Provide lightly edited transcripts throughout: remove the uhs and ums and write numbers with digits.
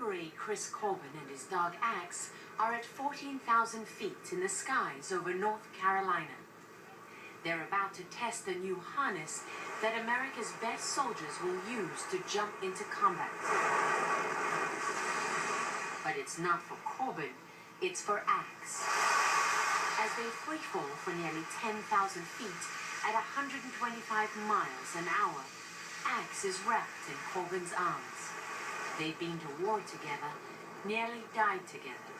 Contemporary Chris Corbin and his dog Axe are at 14,000 feet in the skies over North Carolina. They're about to test a new harness that America's best soldiers will use to jump into combat. But it's not for Corbin, it's for Axe. As they freefall for nearly 10,000 feet at 125 miles an hour, Axe is wrapped in Corbin's arms. They've been to war together, nearly died together,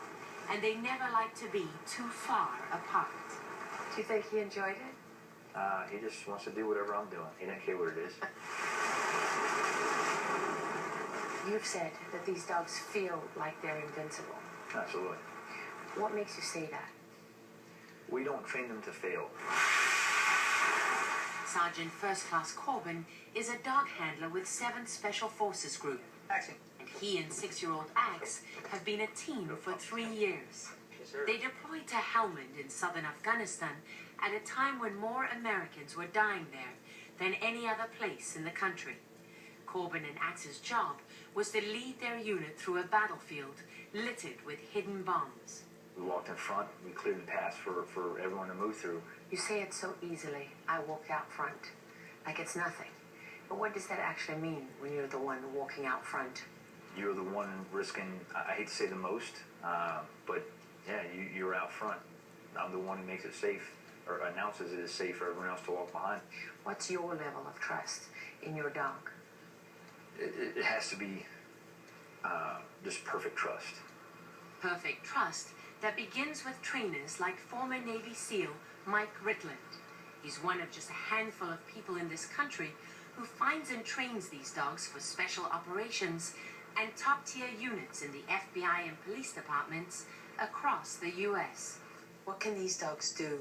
and they never like to be too far apart. Do you think he enjoyed it? He just wants to do whatever I'm doing. He doesn't care what it is. You've said that these dogs feel like they're invincible. Absolutely. What makes you say that? We don't train them to fail. Sergeant First Class Corbin is a dog handler with 7th Special Forces Group. Action. And he and 6-year-old Axe have been a team for 3 years. Yes, sir. They deployed to Helmand in southern Afghanistan at a time when more Americans were dying there than any other place in the country. Corbin and Axe's job was to lead their unit through a battlefield littered with hidden bombs. We walked in front, we cleared the path for everyone to move through. You say it so easily. I walked out front. Like it's nothing. But what does that actually mean when you're the one walking out front? You're the one risking, I hate to say the most, but yeah, you're out front. I'm the one who makes it safe, or announces it is safe for everyone else to walk behind. What's your level of trust in your dog? It has to be just perfect trust. Perfect trust that begins with trainers like former Navy SEAL Mike Ritland. He's one of just a handful of people in this country who finds and trains these dogs for special operations and top-tier units in the FBI and police departments across the U.S. What can these dogs do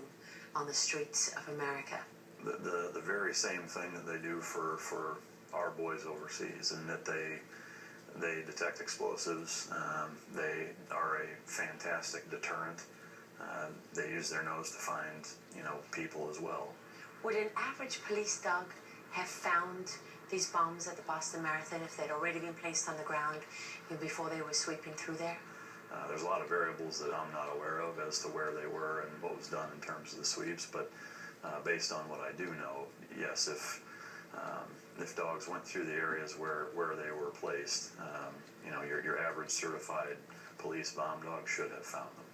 on the streets of America? The very same thing that they do for our boys overseas, and that they detect explosives. They are a fantastic deterrent. They use their nose to find, people as well. Would an average police dog have found these bombs at the Boston Marathon if they'd already been placed on the ground before they were sweeping through there? There's a lot of variables that I'm not aware of as to where they were and what was done in terms of the sweeps, but based on what I do know, yes, if dogs went through the areas where they were placed, your average certified police bomb dog should have found them.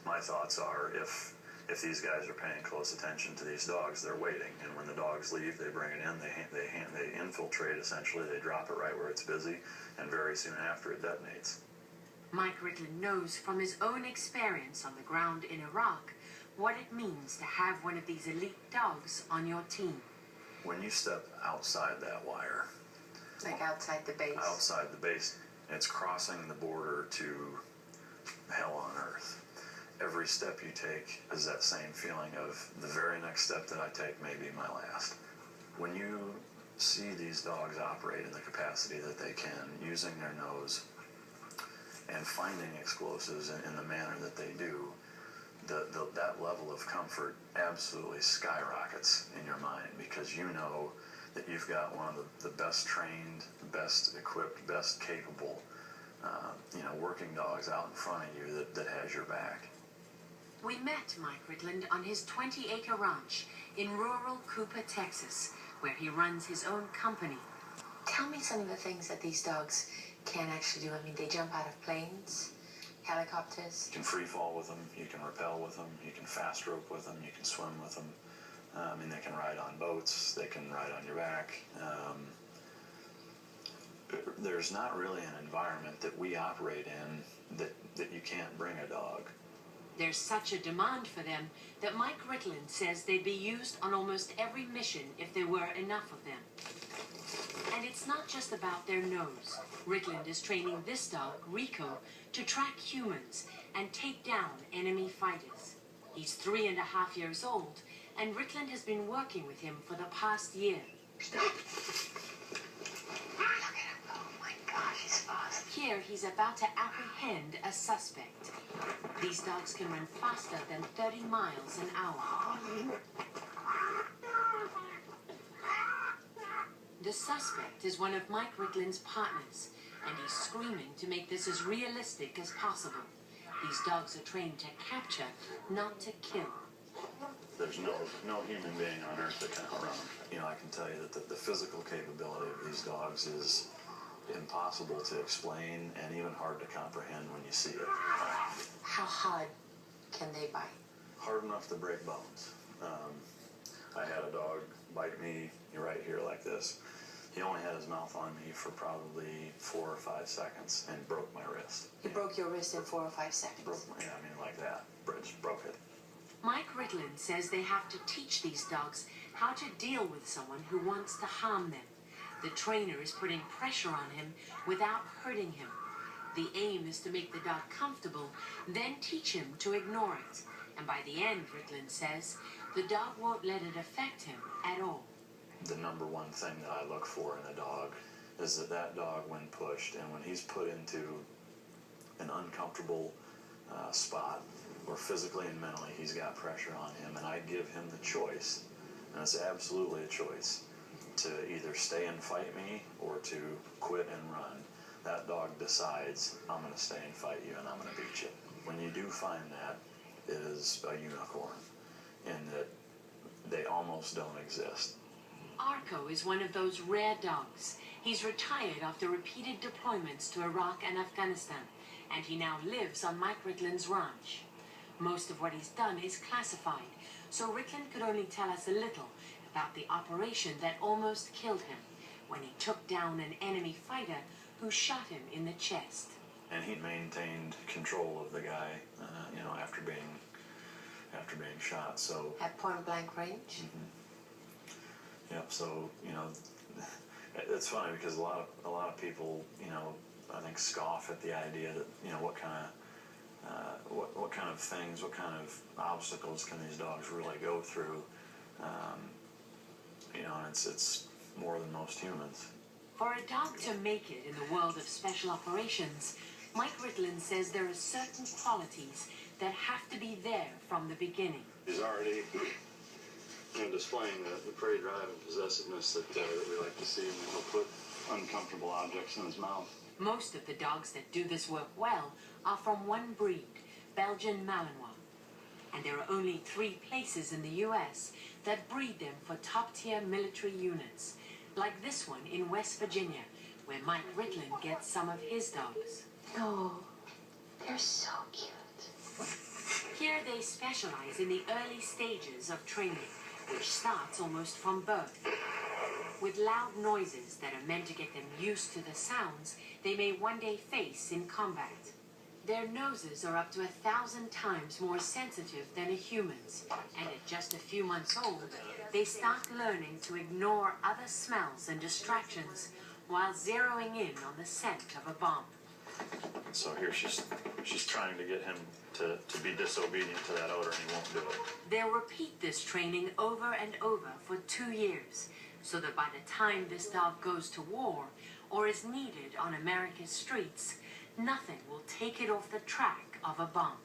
My thoughts are if these guys are paying close attention to these dogs, they're waiting, and when the dogs leave, they bring it in, they infiltrate essentially, they drop it right where it's busy, and very soon after it detonates. Mike Ritland knows from his own experience on the ground in Iraq what it means to have one of these elite dogs on your team. When you step outside that wire, Like outside the base? outside the base, it's crossing the border to hell on earth. Every step you take is that same feeling of the very next step that I take may be my last. When you see these dogs operate in the capacity that they can, using their nose and finding explosives in the manner that they do, that level of comfort absolutely skyrockets in your mind, because you know that you've got one of the best trained, best equipped, best capable, working dogs out in front of you that has your back. We met Mike Ritland on his 20-acre ranch in rural Cooper, Texas, where he runs his own company. Tell me some of the things that these dogs can actually do. I mean, they jump out of planes, helicopters. You can free fall with them, you can rappel with them, you can fast rope with them, you can swim with them. They can ride on boats, they can ride on your back. There's not really an environment that we operate in that you can't bring a dog. There's such a demand for them that Mike Ritland says they'd be used on almost every mission if there were enough of them. And it's not just about their nose. Ritland is training this dog, Rico, to track humans and take down enemy fighters. He's 3.5 years old, and Ritland has been working with him for the past year. Stop! Look at him. Oh my gosh, he's fast. Here, he's about to apprehend a suspect. These dogs can run faster than 30 miles an hour. The suspect is one of Mike Ritland's partners, and he's screaming to make this as realistic as possible. These dogs are trained to capture, not to kill. There's no human being on earth that can outrun them. You know, I can tell you that the physical capability of these dogs is impossible to explain and even hard to comprehend when you see it. How hard can they bite? Hard enough to break bones. I had a dog bite me right here like this. He only had his mouth on me for probably 4 or 5 seconds and broke my wrist. You broke your wrist in 4 or 5 seconds. Yeah, I mean like that. Just broke it. Mike Ritland says they have to teach these dogs how to deal with someone who wants to harm them. The trainer is putting pressure on him without hurting him. The aim is to make the dog comfortable, then teach him to ignore it. And by the end, Ritland says, the dog won't let it affect him at all. The number one thing that I look for in a dog is that dog, when pushed and when he's put into an uncomfortable spot, where physically and mentally he's got pressure on him, and I give him the choice, and it's absolutely a choice, to either stay and fight me or to quit and run. That dog decides, I'm going to stay and fight you and I'm going to beat you. When you do find that, it is a unicorn in that they almost don't exist. Arco is one of those rare dogs. He's retired after repeated deployments to Iraq and Afghanistan, and he now lives on Mike Ritland's ranch. Most of what he's done is classified, so Ritland could only tell us a little about the operation that almost killed him when he took down an enemy fighter who shot him in the chest. And he maintained control of the guy, you know, after being shot. So At point blank range? yep. So you know, it's funny because a lot of people, you know, I think scoff at the idea that, you know, what kind of things, what kind of obstacles can these dogs really go through? You know, and it's more than most humans. For a dog to make it in the world of special operations, Mike Ritland says there are certain qualities that have to be there from the beginning. He's already displaying the prey drive and possessiveness that we like to see when he'll put uncomfortable objects in his mouth. Most of the dogs that do this work well are from one breed, Belgian Malinois. And there are only 3 places in the US that breed them for top-tier military units, like this one in West Virginia, where Mike Ritland gets some of his dogs. Oh, they're so cute. Here they specialize in the early stages of training, which starts almost from birth. With loud noises that are meant to get them used to the sounds they may one day face in combat. Their noses are up to 1,000 times more sensitive than a human's, and at just a few months old, they start learning to ignore other smells and distractions while zeroing in on the scent of a bomb. So here she's trying to get him to be disobedient to that odor, and he won't do it. They'll repeat this training over and over for 2 years, so that by the time this dog goes to war or is needed on America's streets, nothing will take it off the track of a bomb.